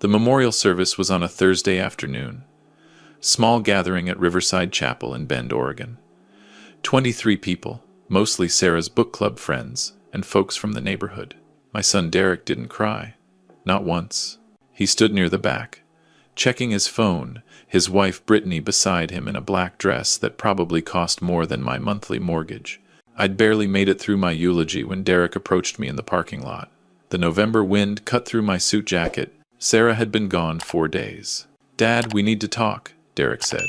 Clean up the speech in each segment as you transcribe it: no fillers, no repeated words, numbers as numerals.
The memorial service was on a Thursday afternoon. Small gathering at Riverside Chapel in Bend, Oregon. 23 people, mostly Sarah's book club friends and folks from the neighborhood. My son Derek didn't cry. Not once. He stood near the back, checking his phone, his wife Brittany beside him in a black dress that probably cost more than my monthly mortgage. I'd barely made it through my eulogy when Derek approached me in the parking lot. The November wind cut through my suit jacket. Sarah had been gone 4 days. "Dad, we need to talk," Derek said.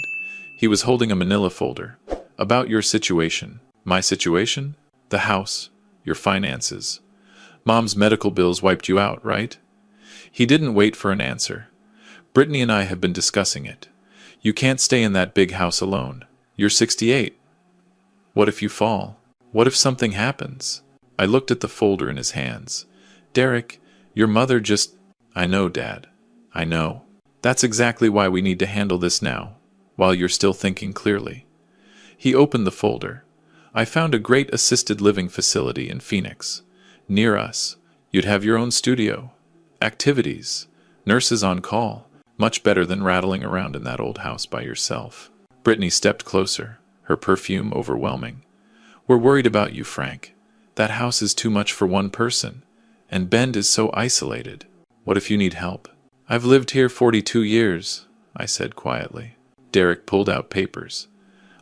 He was holding a manila folder. "About your situation." "My situation?" "The house. Your finances. Mom's medical bills wiped you out, right?" He didn't wait for an answer. "Brittany and I have been discussing it. You can't stay in that big house alone. You're 68. What if you fall? What if something happens?" I looked at the folder in his hands. "Derek, your mother just—" "I know, Dad. I know. That's exactly why we need to handle this now, while you're still thinking clearly." He opened the folder. "I found a great assisted living facility in Phoenix. Near us. You'd have your own studio. Activities. Nurses on call. Much better than rattling around in that old house by yourself." Brittany stepped closer, her perfume overwhelming. "We're worried about you, Frank. That house is too much for one person, and Bend is so isolated. What if you need help?" "I've lived here 42 years, I said quietly. Derek pulled out papers.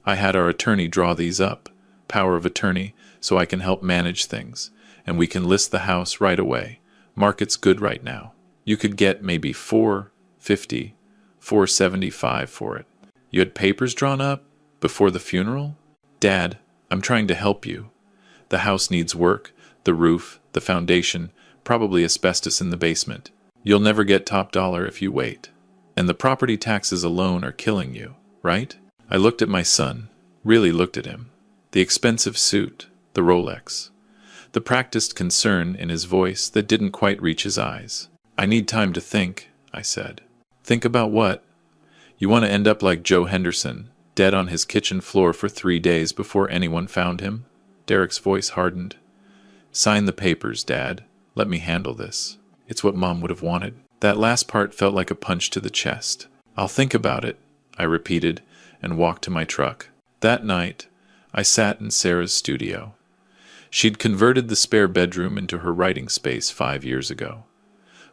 "I had our attorney draw these up. Power of attorney, so I can help manage things, and we can list the house right away. Market's good right now. You could get maybe $450, $475 for it." "You had papers drawn up? Before the funeral?" "Dad, I'm trying to help you. The house needs work, the roof, the foundation, probably asbestos in the basement. You'll never get top dollar if you wait. And the property taxes alone are killing you, right?" I looked at my son, really looked at him. The expensive suit, the Rolex. The practiced concern in his voice that didn't quite reach his eyes. "I need time to think," I said. "Think about what?" "You want to end up like Joe Henderson, dead on his kitchen floor for 3 days before anyone found him?" Derek's voice hardened. "Sign the papers, Dad. Let me handle this. It's what Mom would have wanted." That last part felt like a punch to the chest. "I'll think about it," I repeated, and walked to my truck. That night, I sat in Sarah's studio. She'd converted the spare bedroom into her writing space 5 years ago.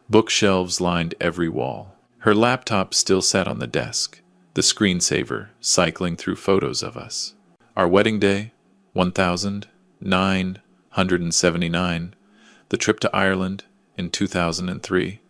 Bookshelves lined every wall. Her laptop still sat on the desk, the screensaver cycling through photos of us. Our wedding day, 1979, the trip to Ireland in 2003,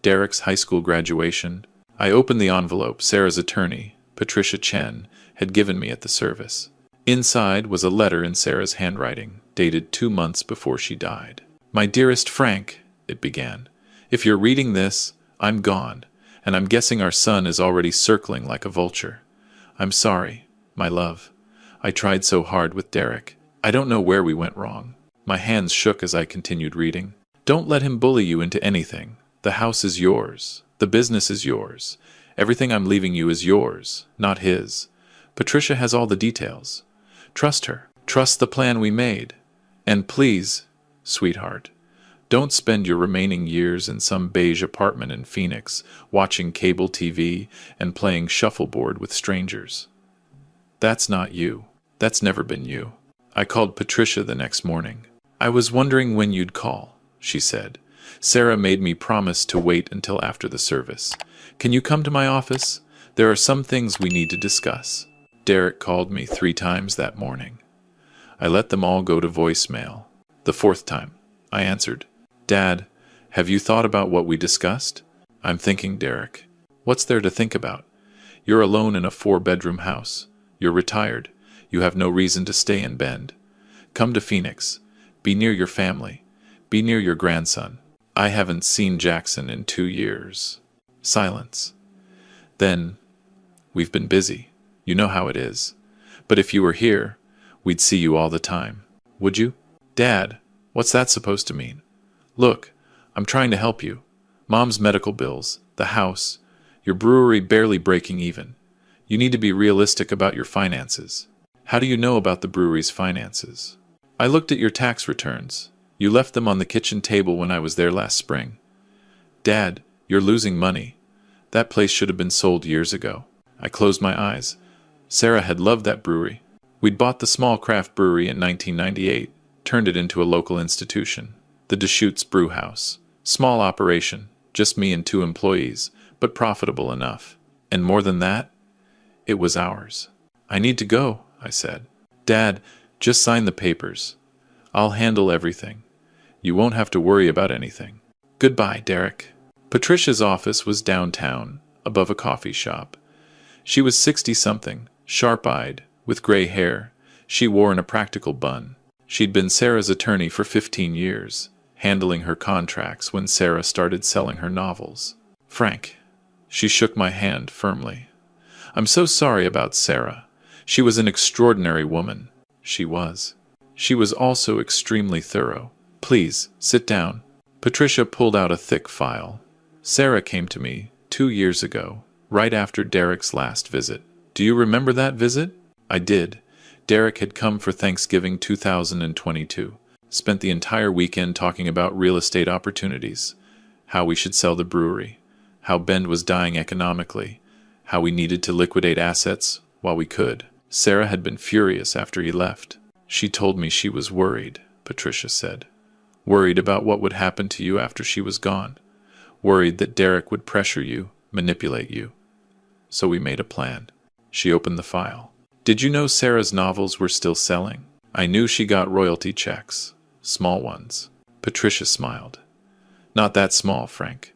Derek's high school graduation. I opened the envelope Sarah's attorney, Patricia Chen, had given me at the service. Inside was a letter in Sarah's handwriting, dated 2 months before she died. "My dearest Frank," it began, "if you're reading this, I'm gone, and I'm guessing our son is already circling like a vulture. I'm sorry, my love. I tried so hard with Derek. I don't know where we went wrong." My hands shook as I continued reading. "Don't let him bully you into anything. The house is yours. The business is yours. Everything I'm leaving you is yours, not his. Patricia has all the details. Trust her. Trust the plan we made. And please, sweetheart, don't spend your remaining years in some beige apartment in Phoenix, watching cable TV and playing shuffleboard with strangers. That's not you. That's never been you." I called Patricia the next morning. "I was wondering when you'd call," she said. "Sarah made me promise to wait until after the service. Can you come to my office? There are some things we need to discuss." Derek called me 3 times that morning. I let them all go to voicemail. The 4th time, I answered. "Dad, have you thought about what we discussed?" "I'm thinking, Derek." "What's there to think about? You're alone in a 4-bedroom house. You're retired. You have no reason to stay in Bend. Come to Phoenix. Be near your family. Be near your grandson. I haven't seen Jackson in 2 years. Silence. Then, we've been busy. You know how it is. But if you were here, we'd see you all the time. Would you?" "Dad, what's that supposed to mean?" "Look, I'm trying to help you. Mom's medical bills, the house, your brewery barely breaking even. You need to be realistic about your finances." "How do you know about the brewery's finances?" "I looked at your tax returns. You left them on the kitchen table when I was there last spring." "Dad, You're losing money. That place should have been sold years ago. I closed my eyes. Sarah had loved that brewery. We'd bought the small craft brewery in 1998, turned it into a local institution. The Deschutes Brew House. Small operation, just me and 2 employees, but profitable enough. And more than that, it was ours. I need to go, I said. Dad, just sign the papers. I'll handle everything. You won't have to worry about anything. Goodbye, Derek. Patricia's office was downtown, above a coffee shop. She was 60-something, sharp-eyed, with gray hair. She wore a practical bun. She'd been Sarah's attorney for 15 years, handling her contracts when Sarah started selling her novels. Frank. She shook my hand firmly. I'm so sorry about Sarah. She was an extraordinary woman. She was. She was also extremely thorough. Please, sit down. Patricia pulled out a thick file. Sarah came to me 2 years ago, right after Derek's last visit. Do you remember that visit? I did. Derek had come for Thanksgiving 2022. Spent the entire weekend talking about real estate opportunities, how we should sell the brewery, how Bend was dying economically, how we needed to liquidate assets while we could. Sarah had been furious after he left. She told me she was worried, Patricia said. Worried about what would happen to you after she was gone. Worried that Derek would pressure you, manipulate you. So we made a plan. She opened the file. Did you know Sarah's novels were still selling? I knew she got royalty checks. Small ones. Patricia smiled. Not that small, Frank.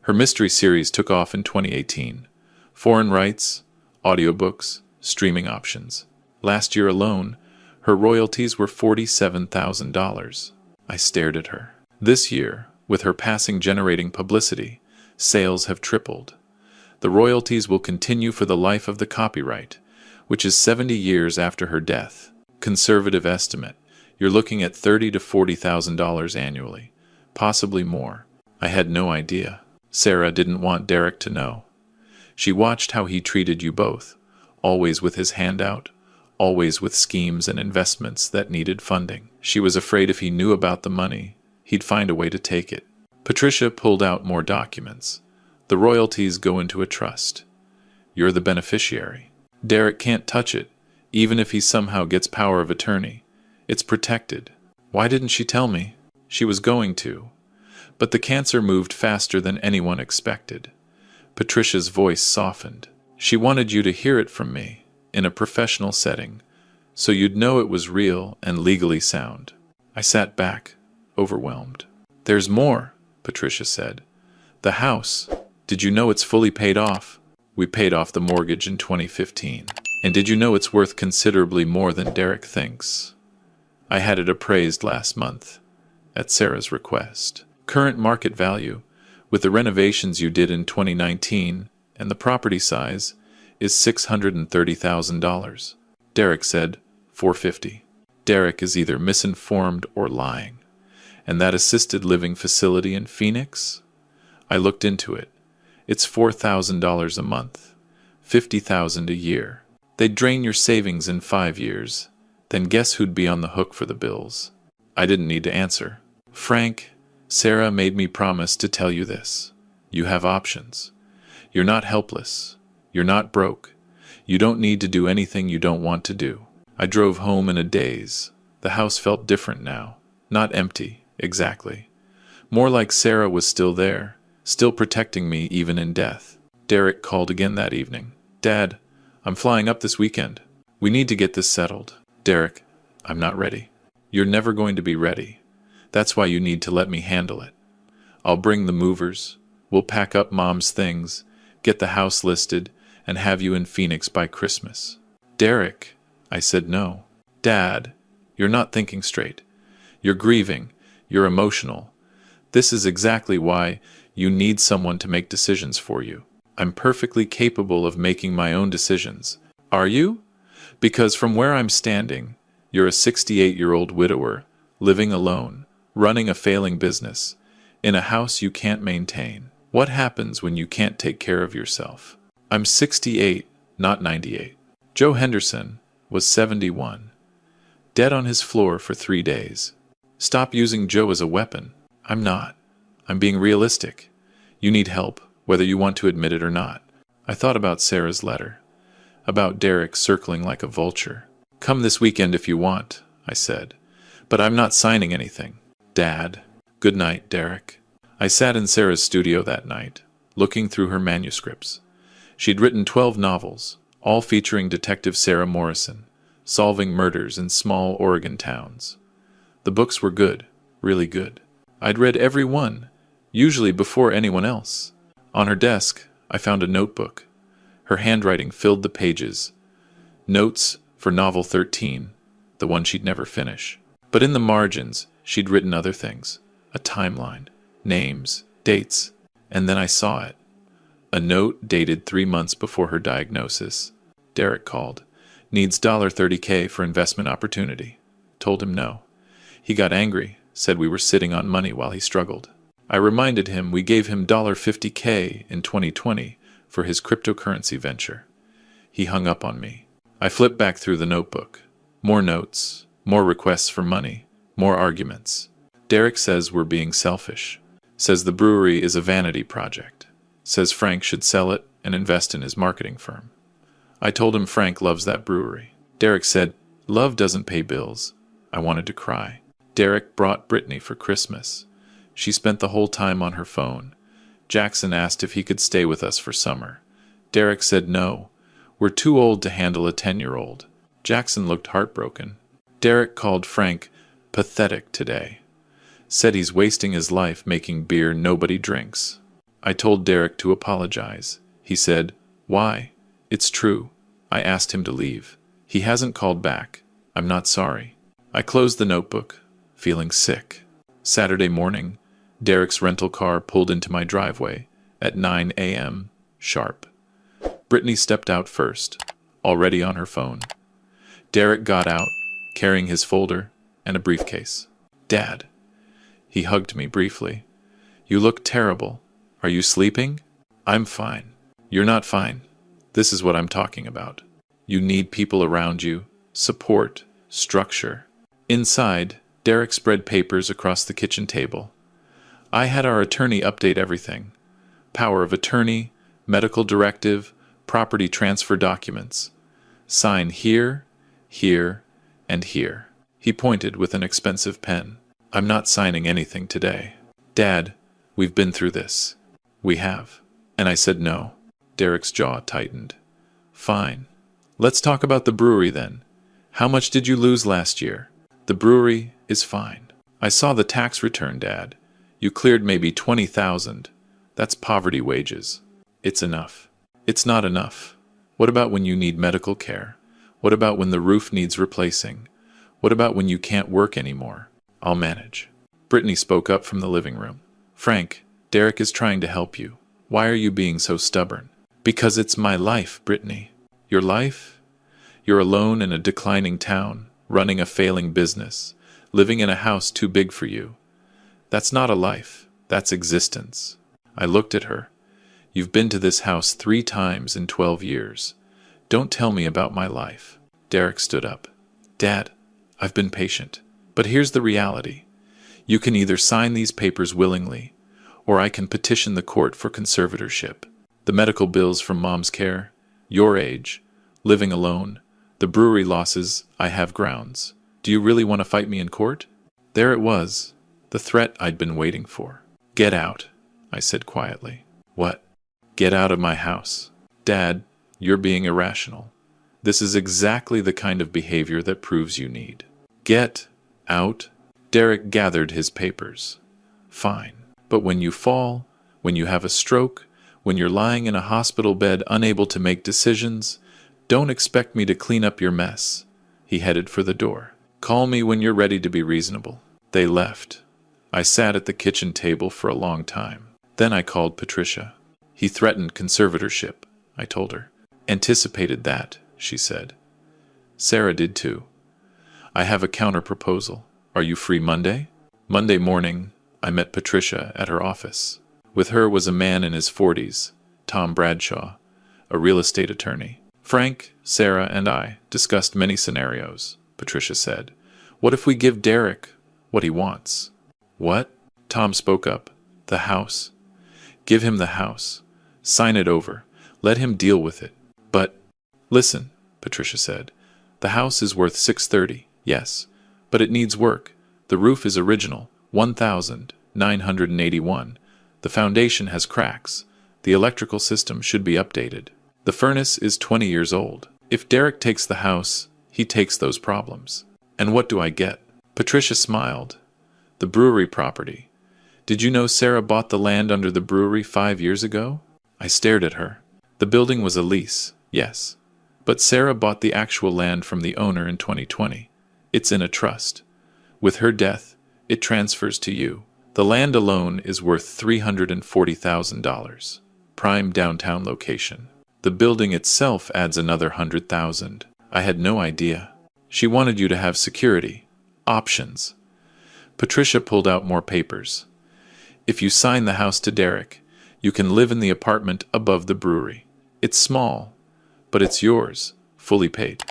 Her mystery series took off in 2018. Foreign rights, audiobooks, streaming options. Last year alone, her royalties were $47,000. I stared at her. This year, with her passing generating publicity, sales have tripled. The royalties will continue for the life of the copyright, which is 70 years after her death. Conservative estimate, you're looking at $30,000 to $40,000 annually, possibly more. I had no idea. Sarah didn't want Derek to know. She watched how he treated you both, always with his hand out, always with schemes and investments that needed funding. She was afraid if he knew about the money, he'd find a way to take it. Patricia pulled out more documents. The royalties go into a trust. You're the beneficiary. Derek can't touch it, even if he somehow gets power of attorney. It's protected. Why didn't she tell me? She was going to. But the cancer moved faster than anyone expected. Patricia's voice softened. She wanted you to hear it from me, in a professional setting, so you'd know it was real and legally sound. I sat back, overwhelmed. There's more, Patricia said. The house. Did you know it's fully paid off? We paid off the mortgage in 2015. And did you know it's worth considerably more than Derek thinks? I had it appraised last month, at Sarah's request. Current market value, with the renovations you did in 2019 and the property size, is $630,000. Derek said $450,000. Derek is either misinformed or lying. And that assisted living facility in Phoenix? I looked into it. It's $4,000 a month, $50,000 a year. They'd drain your savings in 5 years. Then guess who'd be on the hook for the bills? I didn't need to answer. Frank, Sarah made me promise to tell you this. You have options. You're not helpless. You're not broke. You don't need to do anything you don't want to do. I drove home in a daze. The house felt different now. Not empty, exactly. More like Sarah was still there, still protecting me even in death. Derek called again that evening. Dad, I'm flying up this weekend. We need to get this settled. Derek, I'm not ready. You're never going to be ready. That's why you need to let me handle it. I'll bring the movers. We'll pack up Mom's things, get the house listed, and have you in Phoenix by Christmas. Derek, I said no. Dad, you're not thinking straight. You're grieving. You're emotional. This is exactly why you need someone to make decisions for you. I'm perfectly capable of making my own decisions. Are you? Because from where I'm standing, you're a 68-year-old widower, living alone, running a failing business, in a house you can't maintain. What happens when you can't take care of yourself? I'm 68, not 98. Joe Henderson was 71, dead on his floor for 3 days. Stop using Joe as a weapon. I'm not. I'm being realistic. You need help, whether you want to admit it or not. I thought about Sarah's letter, about Derek circling like a vulture. Come this weekend if you want, I said. But I'm not signing anything. Dad. Good night, Derek. I sat in Sarah's studio that night, looking through her manuscripts. She'd written 12 novels, all featuring Detective Sarah Morrison, solving murders in small Oregon towns. The books were good, really good. I'd read every one, usually before anyone else. On her desk, I found a notebook. Her handwriting filled the pages. Notes for novel 13, the one she'd never finish. But in the margins, she'd written other things. A timeline, names, dates, and then I saw it. A note dated 3 months before her diagnosis. Derek called. Needs $30K for investment opportunity. Told him no. He got angry, said we were sitting on money while he struggled. I reminded him we gave him $50K in 2020 for his cryptocurrency venture. He hung up on me. I flipped back through the notebook. More notes, more requests for money, more arguments. Derek says we're being selfish. Says the brewery is a vanity project. Says Frank should sell it and invest in his marketing firm. I told him Frank loves that brewery. Derek said, love doesn't pay bills. I wanted to cry. Derek brought Brittany for Christmas. She spent the whole time on her phone. Jackson asked if he could stay with us for summer. Derek said no. We're too old to handle a 10-year-old. Jackson looked heartbroken. Derek called Frank pathetic today. Said he's wasting his life making beer nobody drinks. I told Derek to apologize. He said, why? It's true. I asked him to leave. He hasn't called back. I'm not sorry. I closed the notebook, feeling sick. Saturday morning, Derek's rental car pulled into my driveway at 9 a.m. sharp. Brittany stepped out first, already on her phone. Derek got out, carrying his folder and a briefcase. Dad. He hugged me briefly. You look terrible. Are you sleeping? I'm fine. You're not fine. This is what I'm talking about. You need people around you, support, structure. Inside, Derek spread papers across the kitchen table. I had our attorney update everything. Power of attorney, medical directive, property transfer documents. Sign here, here, and here. He pointed with an expensive pen. I'm not signing anything today. Dad, we've been through this. We have. And I said no. Derek's jaw tightened. Fine. Let's talk about the brewery then. How much did you lose last year? The brewery is fine. I saw the tax return, Dad. You cleared maybe $20,000. That's poverty wages. It's enough. It's not enough. What about when you need medical care? What about when the roof needs replacing? What about when you can't work anymore? I'll manage. Brittany spoke up from the living room. Frank, Derek is trying to help you. Why are you being so stubborn? Because it's my life, Brittany. Your life? You're alone in a declining town, running a failing business, living in a house too big for you. That's not a life. That's existence. I looked at her. You've been to this house 3 times in 12 years. Don't tell me about my life. Derek stood up. Dad, I've been patient. But here's the reality. You can either sign these papers willingly, or I can petition the court for conservatorship. The medical bills from Mom's care, your age, living alone, the brewery losses, I have grounds. Do you really want to fight me in court? There it was, the threat I'd been waiting for. Get out, I said quietly. What? Get out of my house. Dad, you're being irrational. This is exactly the kind of behavior that proves you need. Get out. Derek gathered his papers. Fine. But when you fall, when you have a stroke, when you're lying in a hospital bed unable to make decisions, don't expect me to clean up your mess. He headed for the door. Call me when you're ready to be reasonable. They left. I sat at the kitchen table for a long time. Then I called Patricia. He threatened conservatorship, I told her. Anticipated that, she said. Sarah did too. I have a counter-proposal. Are you free Monday? Monday morning, I met Patricia at her office. With her was a man in his 40s, Tom Bradshaw, a real estate attorney. Frank, Sarah, and I discussed many scenarios, Patricia said. What if we give Derek what he wants? What? Tom spoke up. The house. Give him the house. Sign it over. Let him deal with it. But, listen, Patricia said. The house is worth $630, yes. But it needs work. The roof is original, 1,981. The foundation has cracks. The electrical system should be updated. The furnace is 20 years old. If Derek takes the house, he takes those problems. And what do I get? Patricia smiled. The brewery property. Did you know Sarah bought the land under the brewery 5 years ago? I stared at her. The building was a lease, yes. But Sarah bought the actual land from the owner in 2020. It's in a trust. With her death, it transfers to you. The land alone is worth $340,000. Prime downtown location. The building itself adds another $100,000. I had no idea. She wanted you to have security. Options. Patricia pulled out more papers. If you sign the house to Derek, you can live in the apartment above the brewery. It's small, but it's yours, fully paid.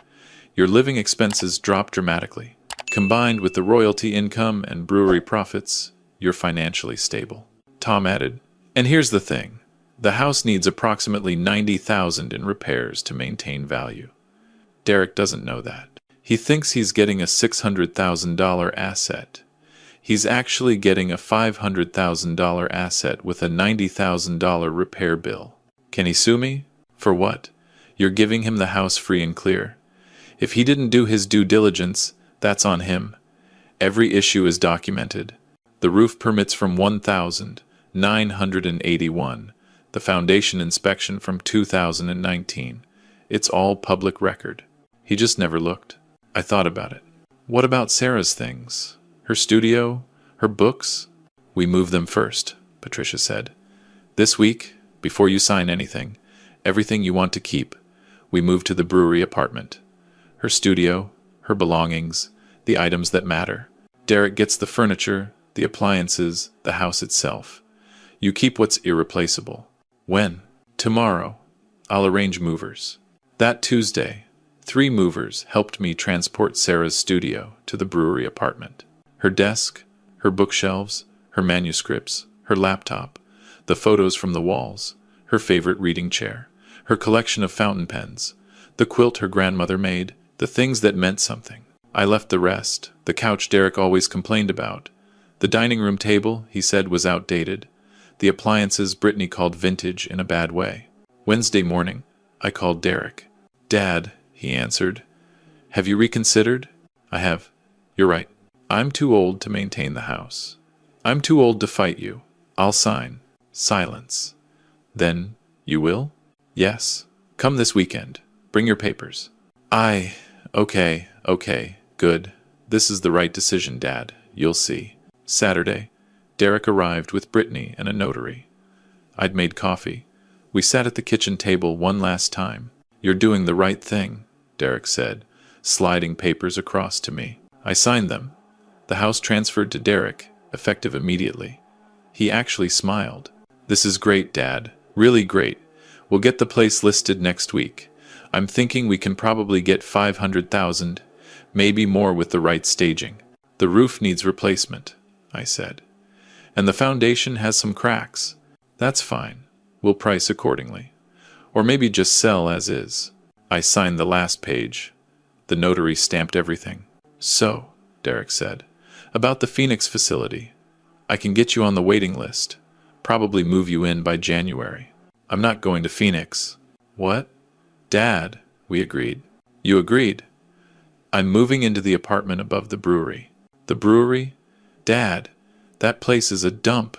Your living expenses drop dramatically. Combined with the royalty income and brewery profits, you're financially stable. Tom added, and here's the thing. The house needs approximately $90,000 in repairs to maintain value. Derek doesn't know that. He thinks he's getting a $600,000 asset. He's actually getting a $500,000 asset with a $90,000 repair bill. Can he sue me? For what? You're giving him the house free and clear. If he didn't do his due diligence, that's on him. Every issue is documented. The roof permits from 1,981. The foundation inspection from 2019. It's all public record. He just never looked. I thought about it. What about Sarah's things? Her studio? Her books? We move them first, Patricia said. This week, before you sign anything, everything you want to keep, we move to the brewery apartment. Her studio, her belongings, the items that matter. Derek gets the furniture, the appliances, the house itself. You keep what's irreplaceable. When? Tomorrow. I'll arrange movers. That Tuesday, 3 movers helped me transport Sarah's studio to the brewery apartment. Her desk, her bookshelves, her manuscripts, her laptop, the photos from the walls, her favorite reading chair, her collection of fountain pens, the quilt her grandmother made, the things that meant something. I left the rest, the couch Derek always complained about. The dining room table, he said, was outdated. The appliances Brittany called vintage in a bad way. Wednesday morning, I called Derek. Dad, he answered. Have you reconsidered? I have. You're right. I'm too old to maintain the house. I'm too old to fight you. I'll sign. Silence. Then, you will? Yes. Come this weekend. Bring your papers. Okay, good. This is the right decision, Dad. You'll see. Saturday, Derek arrived with Brittany and a notary. I'd made coffee. We sat at the kitchen table one last time. You're doing the right thing, Derek said, sliding papers across to me. I signed them. The house transferred to Derek, effective immediately. He actually smiled. This is great, Dad. Really great. We'll get the place listed next week. I'm thinking we can probably get $500,000, maybe more with the right staging. The roof needs replacement, I said. And the foundation has some cracks. That's fine. We'll price accordingly. Or maybe just sell as is. I signed the last page. The notary stamped everything. So, Derek said, about the Phoenix facility. I can get you on the waiting list. Probably move you in by January. I'm not going to Phoenix. What? Dad, we agreed. You agreed? I'm moving into the apartment above the brewery. The brewery? Dad, that place is a dump.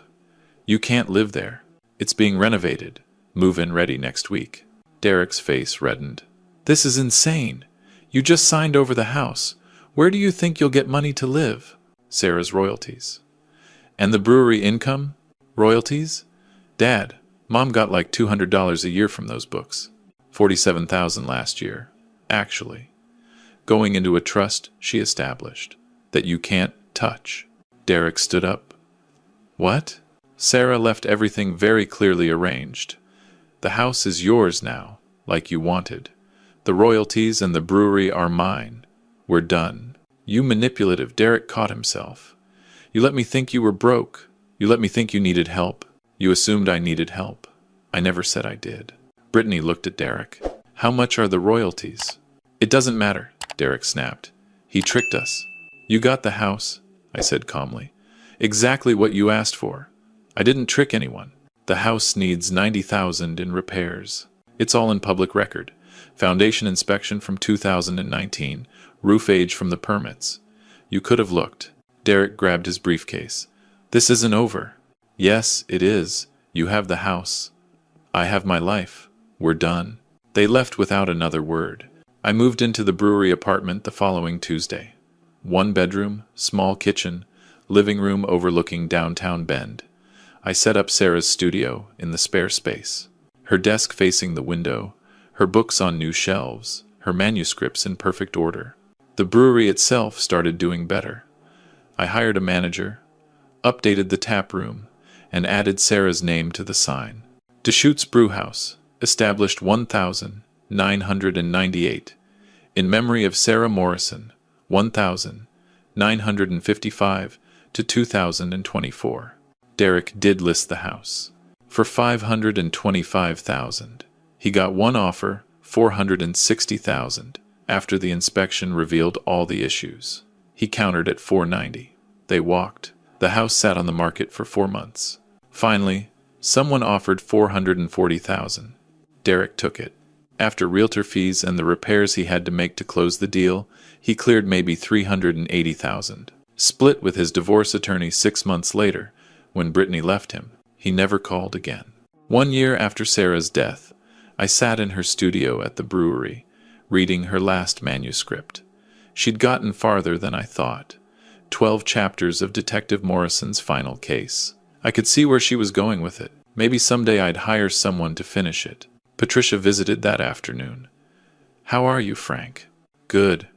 You can't live there. It's being renovated. Move-in ready next week. Derek's face reddened. This is insane. You just signed over the house. Where do you think you'll get money to live? Sarah's royalties. And the brewery income? Royalties? Dad, Mom got like $200 a year from those books. $47,000 last year. Actually. Going into a trust she established. That you can't touch. Derek stood up. What? Sarah left everything very clearly arranged. The house is yours now, like you wanted. The royalties and the brewery are mine. We're done. You manipulative, Derek caught himself. You let me think you were broke. You let me think you needed help. You assumed I needed help. I never said I did. Brittany looked at Derek. How much are the royalties? It doesn't matter, Derek snapped. He tricked us. You got the house, I said calmly. Exactly what you asked for. I didn't trick anyone. The house needs $90,000 in repairs. It's all in public record. Foundation inspection from 2019. Roof age from the permits. You could have looked. Derek grabbed his briefcase. This isn't over. Yes, it is. You have the house. I have my life. We're done. They left without another word. I moved into the brewery apartment the following Tuesday. 1 bedroom, small kitchen, living room overlooking downtown Bend. I set up Sarah's studio in the spare space. Her desk facing the window, her books on new shelves, her manuscripts in perfect order. The brewery itself started doing better. I hired a manager, updated the tap room, and added Sarah's name to the sign. Deschutes Brewhouse, established 1998, in memory of Sarah Morrison, 1955 to 2024. Derek did list the house for $525,000. He got one offer, $460,000, after the inspection revealed all the issues. He countered at $490,000. They walked. The house sat on the market for 4 months. Finally, someone offered $440,000. Derek took it. After realtor fees and the repairs he had to make to close the deal, he cleared maybe $380,000. Split with his divorce attorney 6 months later, when Brittany left him. He never called again. 1 year after Sarah's death, I sat in her studio at the brewery, reading her last manuscript. She'd gotten farther than I thought. 12 chapters of Detective Morrison's final case. I could see where she was going with it. Maybe someday I'd hire someone to finish it. Patricia visited that afternoon. How are you, Frank? Good.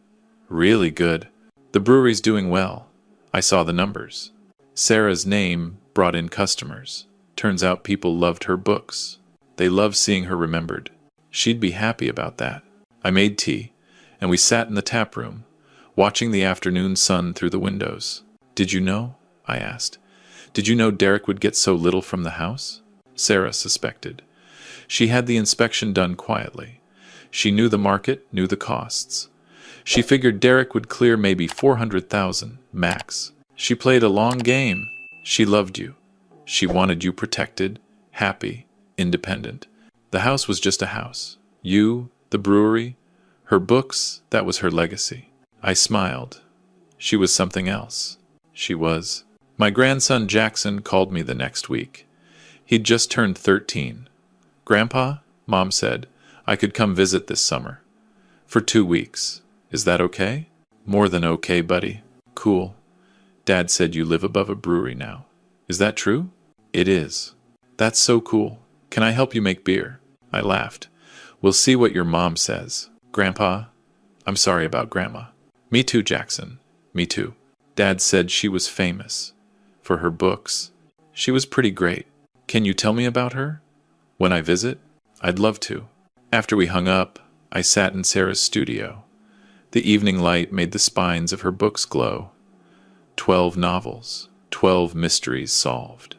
Really good. The brewery's doing well. I saw the numbers. Sarah's name brought in customers. Turns out people loved her books. They loved seeing her remembered. She'd be happy about that. I made tea, and we sat in the tap room, watching the afternoon sun through the windows. Did you know? I asked. Did you know Derek would get so little from the house? Sarah suspected. She had the inspection done quietly. She knew the market, knew the costs. She figured Derek would clear maybe $400,000, max. She played a long game. She loved you. She wanted you protected, happy, independent. The house was just a house. You, the brewery, her books, that was her legacy. I smiled. She was something else. She was. My grandson Jackson called me the next week. He'd just turned 13. Grandpa, Mom said, I could come visit this summer. For 2 weeks. Is that okay? More than okay, buddy. Cool. Dad said you live above a brewery now. Is that true? It is. That's so cool. Can I help you make beer? I laughed. We'll see what your mom says. Grandpa? I'm sorry about Grandma. Me too, Jackson. Me too. Dad said she was famous. For her books. She was pretty great. Can you tell me about her? When I visit? I'd love to. After we hung up, I sat in Sarah's studio. The evening light made the spines of her books glow. 12 novels, 12 mysteries solved.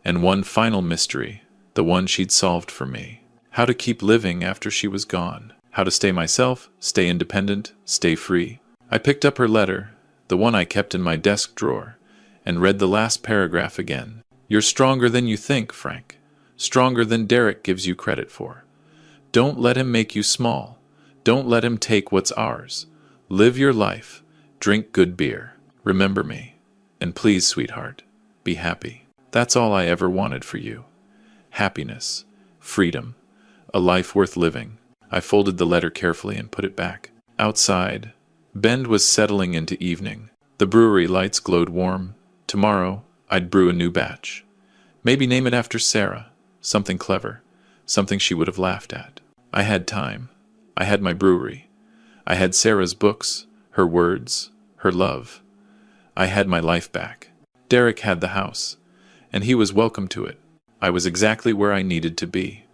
And one final mystery, the one she'd solved for me. How to keep living after she was gone. How to stay myself, stay independent, stay free. I picked up her letter, the one I kept in my desk drawer, and read the last paragraph again. You're stronger than you think, Frank. Stronger than Derek gives you credit for. Don't let him make you small. Don't let him take what's ours. Live your life. Drink good beer. Remember me. And please, sweetheart, be happy. That's all I ever wanted for you. Happiness. Freedom. A life worth living. I folded the letter carefully and put it back. Outside, Bend was settling into evening. The brewery lights glowed warm. Tomorrow, I'd brew a new batch. Maybe name it after Sarah. Something clever. Something she would have laughed at. I had time. I had my brewery. I had Sarah's books, her words, her love. I had my life back. Derek had the house, and he was welcome to it. I was exactly where I needed to be.